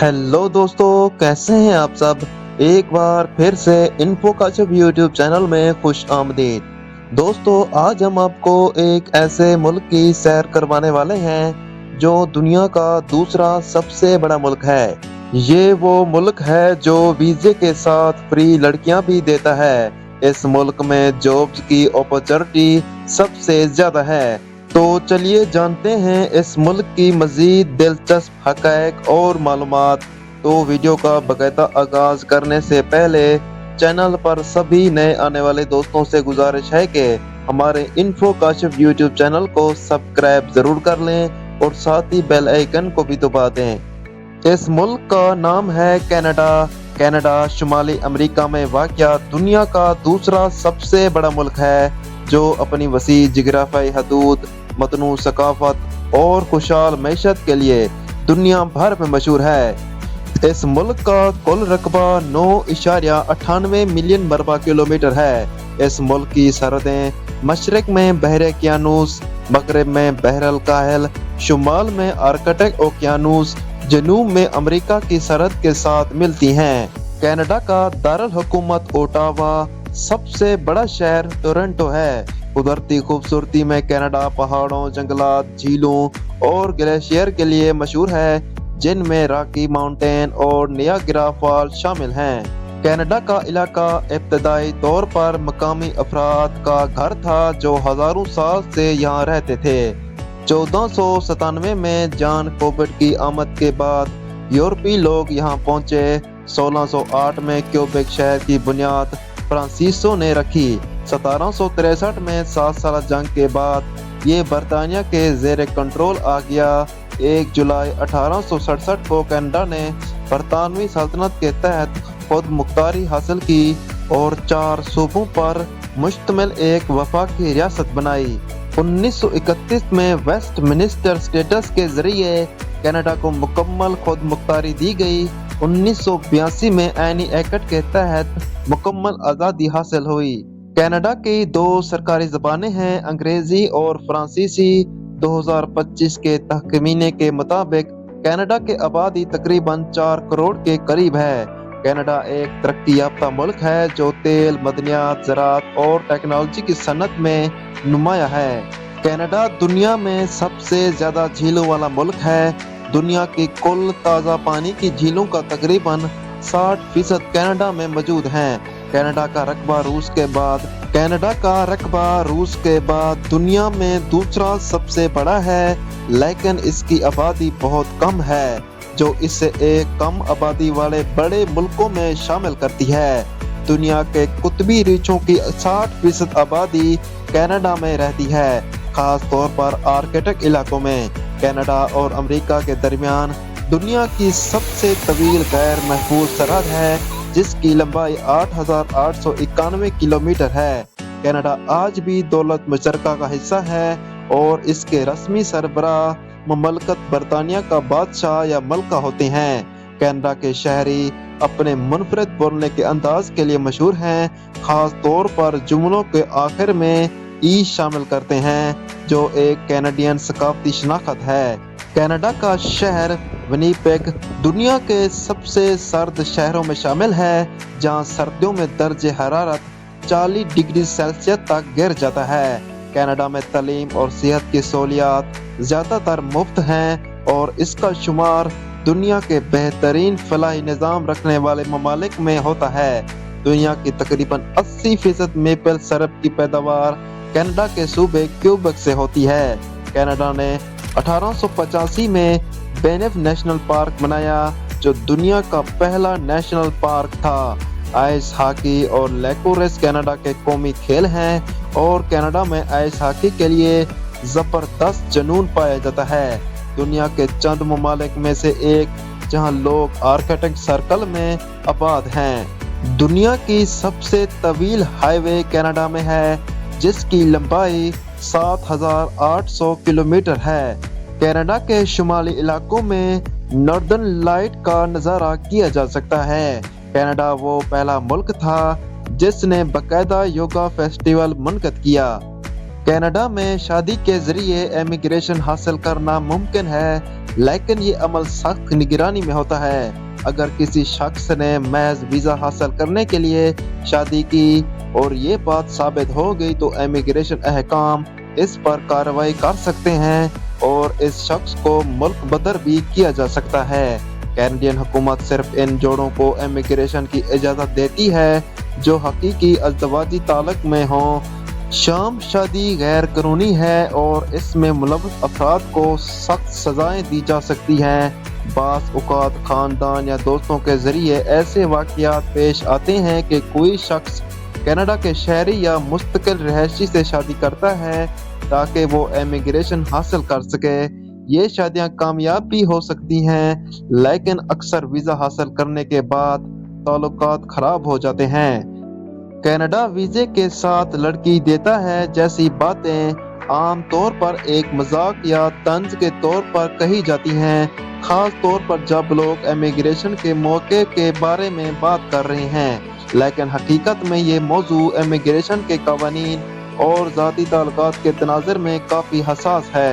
Hello दोस्तों, कैसे हैं आप सब। एक बार फिर से इन्फो काशिफ यूट्यूब चैनल में खुश आमदीद। दोस्तों, आज हम आपको एक ऐसे मुल्क की सैर करवाने वाले हैं जो दुनिया का दूसरा सबसे बड़ा मुल्क है। ये वो मुल्क है जो वीजे के साथ फ्री लड़कियां भी देता है। इस मुल्क में जॉब्स की अपॉर्चुनिटी सबसे ज्यादा है। तो चलिए जानते हैं इस मुल्क की मजीद दिलचस्प हक़ाइक़ और मालूमात। तो वीडियो का बाकायदा आगाज करने से पहले चैनल पर सभी नए आने वाले दोस्तों से गुजारिश है कि हमारे इन्फो काशिफ यूट्यूब चैनल को सब्सक्राइब जरूर कर लें और साथ ही बेल आइकन को भी दबा दें। इस मुल्क का नाम है कनाडा। कनाडा शुमाली अमेरिका में वाक़या दुनिया का दूसरा सबसे बड़ा मुल्क है, जो अपनी वसी जिग्राफियाई हदूद, मतनू सकाफत और खुशहाल मैशत के लिए दुनिया भर में मशहूर है। इस मुल्क का कुल रकबा 9.98 मिलियन मरबा किलोमीटर है। इस मुल्क की सरहदें मशरक में बहर क़यानूस, मगरब में बहर अल काहिल, शुमाल में आर्कटिक ओकियानूस, जनूब में अमेरिका की सरहद के साथ मिलती हैं। कनाडा का दारुल हुकूमत ओटावा, सबसे बड़ा शहर टोरंटो है। कुदरती खूबसूरती में कनाडा पहाड़ों, जंगलात, झीलों और ग्लेशियर के लिए मशहूर है, जिनमें रॉकी माउंटेन और नियाग्रा फॉल शामिल हैं। कनाडा का इलाका इब्तदाई तौर पर मकामी अफराद का घर था जो हजारों साल से यहाँ रहते थे। 1497 में जॉन कोबेट की आमद के बाद यूरोपीय लोग यहाँ पहुंचे। 1608 में क्यूबेक शहर की बुनियाद फ्रांसीसो ने रखी। 1763 में 7 साल जंग के बाद ये बरतानिया के जेर कंट्रोल आ गया। 1 जुलाई 1867 को कनाडा ने बरतानवी सल्तनत के तहत खुद मुख्तारी हासिल की और 4 सूबों पर मुश्तमिल एक वफाकी रियासत बनाई। 1931 में वेस्टमिनिस्टर स्टेटस के जरिए कनाडा को मुकम्मल खुद मुख्तारी दी गई। 1982 में एनी एक्ट के तहत मुकम्मल आज़ादी हासिल हुई। कनाडा की 2 सरकारी ज़बानें हैं, अंग्रेजी और फ्रांसीसी। 2025 के तखमीने के मुताबिक कनाडा के आबादी तकरीबन 4 करोड़ के करीब है। कनाडा एक तरक्की याफ्ता मुल्क है जो तेल, मदनियात, ज़राअत और टेक्नोलॉजी की सनत में नुमाया है। कनाडा दुनिया में सबसे ज़्यादा झीलों वाला मुल्क है। दुनिया की कुल ताज़ा पानी की झीलों का तकरीबन 60% कनाडा में मौजूद हैं। कनाडा का रकबा रूस के बाद दुनिया में दूसरा सबसे बड़ा है, लेकिन इसकी आबादी बहुत कम है, जो इसे एक कम आबादी वाले बड़े मुल्कों में शामिल करती है। दुनिया के कुतबी रीछों की 60% आबादी कनाडा में रहती है, खास तौर पर आर्कटिक इलाकों में। कनाडा और अमेरिका के दरमियान दुनिया की सबसे तवील गैर महफूज सरहद है, जिसकी लंबाई 8,891 किलोमीटर है। कनाडा आज भी दौलत मुशतरका का हिस्सा है और इसके रस्मी सरबराह ममलकत बरतानिया का बादशाह या मलका होते हैं। कनाडा के शहरी अपने मुनफरद बोलने के अंदाज के लिए मशहूर हैं, खास तौर पर जुमलों के आखिर में ई शामिल करते हैं, जो एक कैनेडियन सकाफती शनाख्त है। कनाडा का शहर विनिपेग दुनिया के सबसे सर्द शहरों में शामिल है, जहां सर्दियों में दर्जे हरारत 40 डिग्री सेल्सियस तक गिर जाता है। कनाडा में तालीम और सेहत की सहूलियात ज़्यादातर मुफ्त हैं और इसका शुमार दुनिया के बेहतरीन फलाही निज़ाम रखने वाले ममालिक में होता है। दुनिया की तकरीबन 80% मेपल सिरप की पैदावार कनाडा के सूबे क्यूबेक से होती है। कनाडा ने 1885 में बेनेफ नेशनल पार्क बनाया, जो दुनिया का पहला नेशनल पार्क था। आइस हॉकी और लैक्रोस कनाडा के कौमी खेल हैं और कनाडा में आइस हॉकी के लिए जबरदस्त जुनून पाया जाता है। दुनिया के चंद ममालिक में से एक जहां लोग आर्कटिक सर्कल में आबाद हैं। दुनिया की सबसे तवील हाईवे कनाडा में है, जिसकी लंबाई 7,800 किलोमीटर है। कनाडा के शुमाली इलाकों में नॉर्दर्न लाइट का नज़ारा किया जा सकता है। कनाडा वो पहला मुल्क था जिसने बाकायदा योगा फेस्टिवल मुनक़िद किया। कनाडा में शादी के जरिए इमिग्रेशन हासिल करना मुमकिन है, लेकिन ये अमल सख्त निगरानी में होता है। अगर किसी शख्स ने महज वीज़ा हासिल करने के लिए शादी की और ये बात साबित हो गई तो इमिग्रेशन अहकाम इस पर कार्रवाई कर सकते हैं और इस शख्स को मुल्क बदर भी किया जा सकता है। कैनेडियन हुकूमत सिर्फ इन जोड़ों को इमिग्रेशन की इजाज़त देती है जो हकीकी अज़दवाजी ताल्लुक़ में हों। शाम शादी गैर कानूनी है और इसमें मुलव्वस अफराद को सख्त सजाएं दी जा सकती हैं। बास औक़ात ख़ानदान या दोस्तों के ज़रिए ऐसे वाक़यात पेश आते हैं कि कोई शख्स कनाडा के शहरी या मुस्तकिल रहायशी से शादी करता है ताकि वो इमिग्रेशन हासिल कर सके। ये शादियाँ कामयाब भी हो सकती हैं, लेकिन अक्सर वीज़ा हासिल करने के बाद ताल्लुकात ख़राब हो जाते हैं। कनाडा वीज़े के साथ लड़की देता है जैसी बातें आम तौर पर एक मजाक या तंज के तौर पर कही जाती हैं, ख़ास तौर पर जब लोग इमिग्रेशन के मौके के बारे में बात कर रहे हैं। लेकिन हकीकत में ये मौजू इमिग्रेशन के कवानीन और ज़ाती ताल्लुकात के तनाज़ुर में काफ़ी हसास है।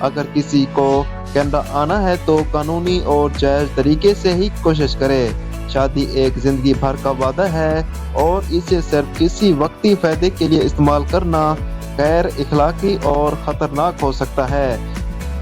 अगर किसी को कनाडा आना है तो कानूनी और जायज़ तरीके से ही कोशिश करे। शादी एक ज़िंदगी भर का वादा है और इसे सिर्फ किसी वक्ती फ़ायदे के लिए इस्तेमाल करना गैर इखलाकी और ख़तरनाक हो सकता है।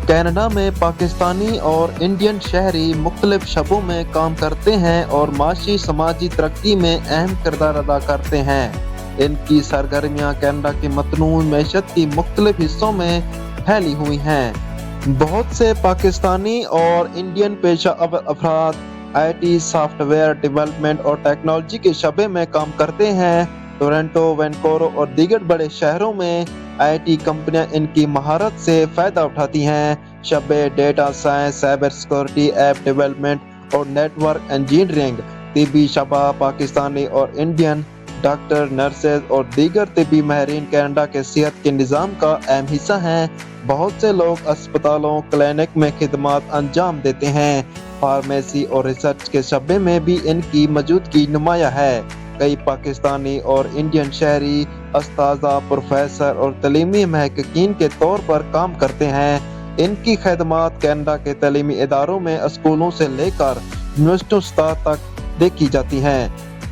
कनाडा में पाकिस्तानी और इंडियन शहरी मुख्तलिफ शबों में काम करते हैं और माशी समाजी तरक्की में अहम किरदार अदा करते हैं। इनकी सरगर्मियाँ कनाडा की मतनून मैशत की मुख्तलिफ हिस्सों में फैली हुई हैं। बहुत से पाकिस्तानी और इंडियन पेशा अफराद IT, सॉफ्टवेयर डेवलपमेंट और टेक्नोलॉजी के शबे में काम करते हैं। टोरंटो, वैनकूवर और दीगर बड़े शहरों में IT कंपनियां इनकी महारत से फ़ायदा उठाती हैं। शबे data science, cyber security, app development और नेटवर्क इंजीनियरिंग, तिबी शबा पाकिस्तानी और इंडियन डॉक्टर, नर्सेज और दीगर तिबी माहिरीन कनाडा के सेहत के निज़ाम का अहम हिस्सा हैं। बहुत से लोग अस्पतालों, क्लिनिक में खिदमात अंजाम देते हैं। फार्मेसी और रिसर्च के शबे में भी इनकी मौजूदगी नुमाया है। कई पाकिस्तानी और इंडियन शहरी अस्ताज़ा, प्रोफेसर और तलीमी महक़क़ीन के तौर पर काम करते हैं। इनकी खिदमात कनाडा के तलीमी इदारों में स्कूलों से लेकर यूनिवर्सिटी स्तर तक देखी जाती हैं।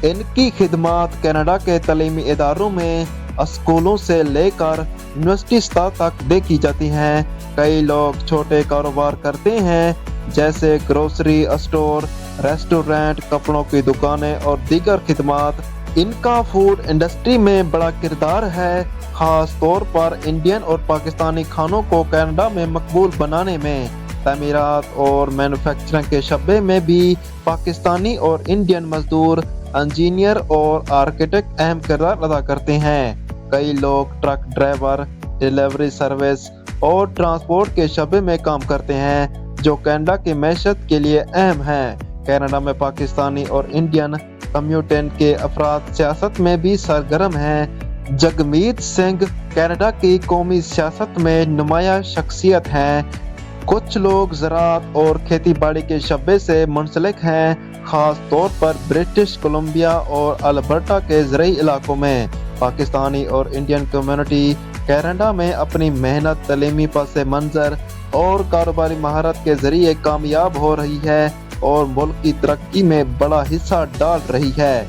इनकी खिदमात कनाडा के तलीमी इदारों में स्कूलों से लेकर यूनिवर्सिटी स्तर तक देखी जाती हैं। कई लोग छोटे कारोबार करते हैं जैसे ग्रोसरी स्टोर, रेस्टोरेंट, कपड़ों की दुकानें और दीगर खिदमात। इनका फूड इंडस्ट्री में बड़ा किरदार है, ख़ास तौर पर इंडियन और पाकिस्तानी खानों को कनाडा में मकबूल बनाने में। तमीरात और मैन्युफैक्चरिंग के शबे में भी पाकिस्तानी और इंडियन मजदूर, इंजीनियर और आर्किटेक्ट अहम किरदार अदा करते हैं। कई लोग ट्रक ड्राइवर, डिलीवरी सर्विस और ट्रांसपोर्ट के शबे में काम करते हैं जो कनाडा की मैशत के लिए अहम है। कनाडा में पाकिस्तानी और इंडियन कम्युनिटी के अफराद सियासत में भी सरगर्म हैं। जगमीत सिंह कनाडा की कौमी सियासत में नुमाया शख्सियत हैं। कुछ लोग ज़राअत और खेती बाड़ी के शबे से मुंसलिक हैं, ख़ास तौर पर ब्रिटिश कोलंबिया और अल्बर्टा के ज़रई इलाकों में। पाकिस्तानी और इंडियन कम्युनिटी कनाडा में अपनी मेहनत, तलीमी पस मंज़र और कारोबारी महारत के ज़रिए कामयाब हो रही है और मुल्क की तरक्की में बड़ा हिस्सा डाल रही है।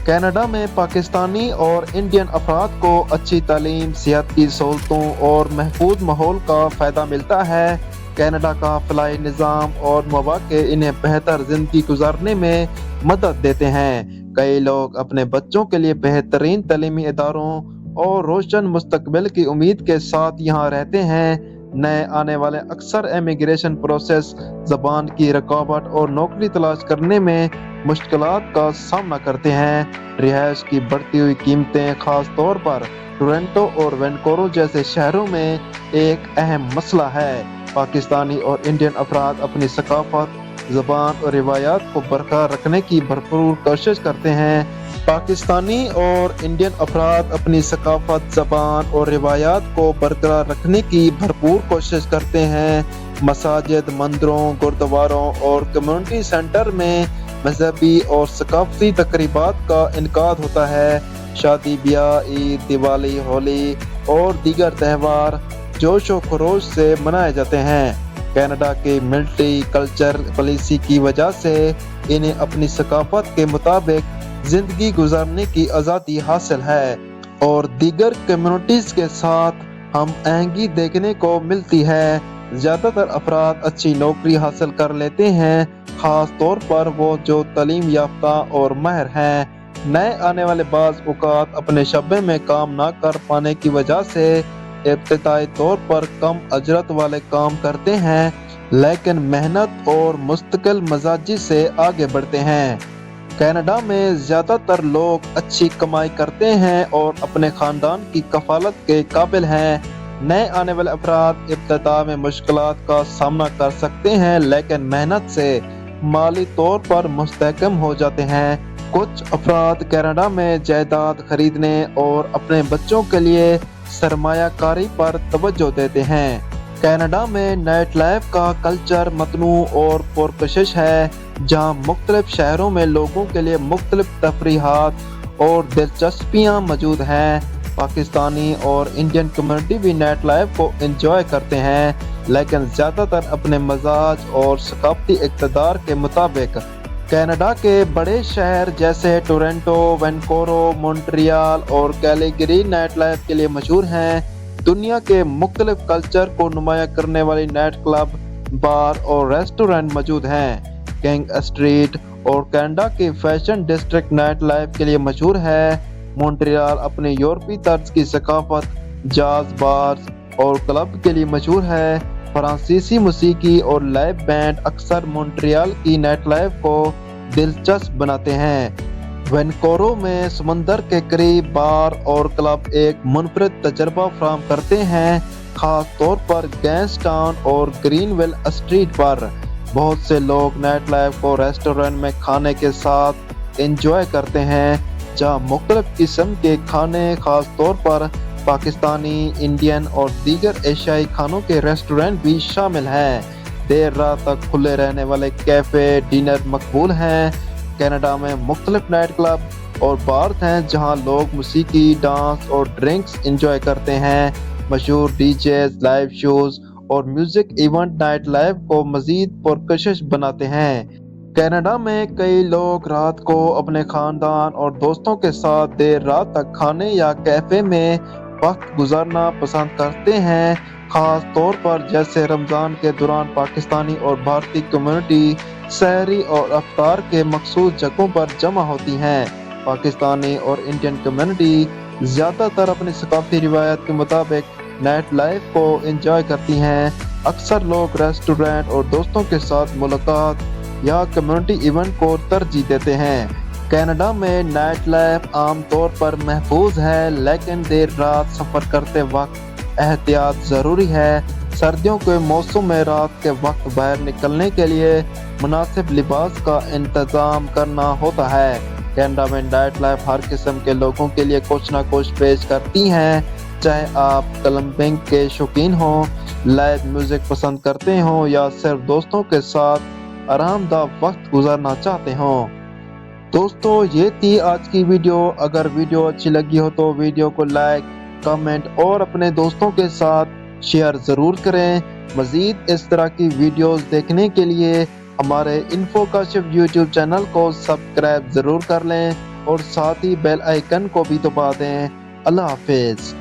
कनाडा में पाकिस्तानी और इंडियन अफराद को अच्छी तालीम, सेहत की सहूलतों और महफूज माहौल का फ़ायदा मिलता है। कनाडा का फलाई निज़ाम और मौक़े इन्हें बेहतर ज़िंदगी गुजारने में मदद देते हैं। कई लोग अपने बच्चों के लिए बेहतरीन तलीमी इदारों और रोशन मुस्तकबिल की उम्मीद के साथ यहाँ रहते हैं। नए आने वाले अक्सर इमिग्रेशन प्रोसेस, ज़बान की रुकावट और नौकरी तलाश करने में मुश्किलात का सामना करते हैं। रिहाइश की बढ़ती हुई कीमतें ख़ास तौर पर टोरंटो और वैनकूवर जैसे शहरों में एक अहम मसला है। पाकिस्तानी और इंडियन अफराद अपनी सकाफत, ज़बान और रिवायात को बरकरार रखने की भरपूर कोशिश करते हैं। पाकिस्तानी और इंडियन अफराद अपनी सकाफत, ज़बान और रिवायात को बरकरार रखने की भरपूर कोशिश करते हैं। मसाजिद, मंदिरों, गुरुद्वारों और कम्युनिटी सेंटर में मजहबी और सकाफती तकरीबात का इनकाद होता है। शादी ब्याह, ईद, दिवाली, होली اور دیگر تہوار جوش و خروش سے منائے جاتے ہیں۔ کینیڈا کی ملٹی کلچر پالیسی کی وجہ سے انہیں اپنی ثقافت کے مطابق زندگی گزارنے کی آزادی حاصل ہے اور دیگر کمیونٹیز کے ساتھ ہم آہنگی دیکھنے کو ملتی ہے۔ زیادہ تر افراد اچھی نوکری حاصل کر لیتے ہیں، خاص طور پر وہ جو تعلیم یافتہ اور ماہر ہیں۔ نئے آنے والے بعض اوقات اپنے شعبے میں کام نہ کر پانے کی وجہ سے ابتدائی طور پر کم اجرت والے کام کرتے ہیں، لیکن محنت اور مستقل مزاجی سے آگے بڑھتے ہیں۔ کینیڈا میں زیادہ تر لوگ اچھی کمائی کرتے ہیں اور اپنے خاندان کی کفالت کے قابل ہیں۔ نئے آنے والے افراد ابتدا میں مشکلات کا سامنا کر سکتے ہیں، لیکن محنت سے مالی طور پر مستحکم ہو جاتے ہیں۔ کچھ افراد کینیڈا میں جائیداد خریدنے اور اپنے بچوں کے لیے سرمایہ کاری پر توجہ دیتے ہیں۔ کینیڈا میں نائٹ لائف کا کلچر متنوع اور پرکشش ہے، جہاں مختلف شہروں میں لوگوں کے لیے مختلف تفریحات اور دلچسپیاں موجود ہیں۔ پاکستانی اور انڈین کمیونٹی بھی نائٹ لائف کو انجوائے کرتے ہیں، لیکن زیادہ تر اپنے مزاج اور ثقافتی اقتدار کے مطابق۔ کینیڈا کے بڑے شہر جیسے ٹورنٹو، وینکورو، مونٹریال اور کیلگری نائٹ لائف کے لیے مشہور ہیں۔ دنیا کے مختلف کلچر کو نمایاں کرنے والی نائٹ کلب، بار اور ریسٹورنٹ موجود ہیں۔ کنگ اسٹریٹ اور کینیڈا کی فیشن ڈسٹرکٹ نائٹ لائف کے لیے مشہور ہے۔ مونٹریال اپنی یورپی طرز کی ثقافت، جاز بارز اور کلب کے لیے مشہور ہے۔ فرانسیسی موسیقی اور لائیو بینڈ اکثر مونٹریال کی نائٹ لائف کو دلچسپ بناتے ہیں۔ وینکورو میں سمندر کے قریب بار اور کلب ایک منفرد تجربہ فراہم کرتے ہیں، خاص طور پر گینس ٹاؤن اور گرین ویل اسٹریٹ پر۔ بہت سے لوگ نائٹ لائف کو ریسٹورنٹ میں کھانے کے ساتھ انجوائے کرتے ہیں، جہاں مختلف قسم کے کھانے، خاص طور پر پاکستانی، انڈین اور دیگر ایشیائی کھانوں کے ریسٹورنٹ بھی شامل ہیں۔ دیر رات تک کھلے رہنے والے کیفے ڈنر مقبول ہیں۔ کینیڈا میں مختلف نائٹ کلب اور بارز ہیں جہاں لوگ موسیقی، ڈانس اور ڈرنکس انجوائے کرتے ہیں۔ مشہور ڈی جیز، لائیو شوز اور میوزک ایونٹ نائٹ لائف کو مزید پرکشش بناتے ہیں۔ کینیڈا میں کئی لوگ رات کو اپنے خاندان اور دوستوں کے ساتھ دیر رات تک کھانے یا کیفے میں وقت گزارنا پسند کرتے ہیں، خاص طور پر جیسے رمضان کے دوران پاکستانی اور بھارتی کمیونٹی سحری اور افطار کے مخصوص جگہوں پر جمع ہوتی ہیں۔ پاکستانی اور انڈین کمیونٹی زیادہ تر اپنی ثقافتی روایت کے مطابق نائٹ لائف کو انجوائے کرتی ہیں۔ اکثر لوگ ریسٹورنٹ اور دوستوں کے ساتھ ملاقات یا کمیونٹی ایونٹ کو ترجیح دیتے ہیں۔ کینیڈا میں نائٹ لائف عام طور پر محفوظ ہے، لیکن دیر رات سفر کرتے وقت احتیاط ضروری ہے۔ سردیوں کے موسم میں رات کے وقت باہر نکلنے کے لیے مناسب لباس کا انتظام کرنا ہوتا ہے۔ کینیڈا میں نائٹ لائف ہر قسم کے لوگوں کے لیے کچھ نہ کچھ پیش کرتی ہیں، چاہے آپ کلمبنگ کے شوقین ہوں، لائیو میوزک پسند کرتے ہوں یا صرف دوستوں کے ساتھ آرام دہ وقت گزارنا چاہتے ہوں۔ دوستو، یہ تھی آج کی ویڈیو۔ اگر ویڈیو اچھی لگی ہو تو ویڈیو کو لائک، کمنٹ اور اپنے دوستوں کے ساتھ شیئر ضرور کریں۔ مزید اس طرح کی ویڈیوز دیکھنے کے لیے ہمارے انفو کاشف یوٹیوب چینل کو سبسکرائب ضرور کر لیں اور ساتھ ہی بیل آئیکن کو بھی دبا دیں۔ اللہ حافظ۔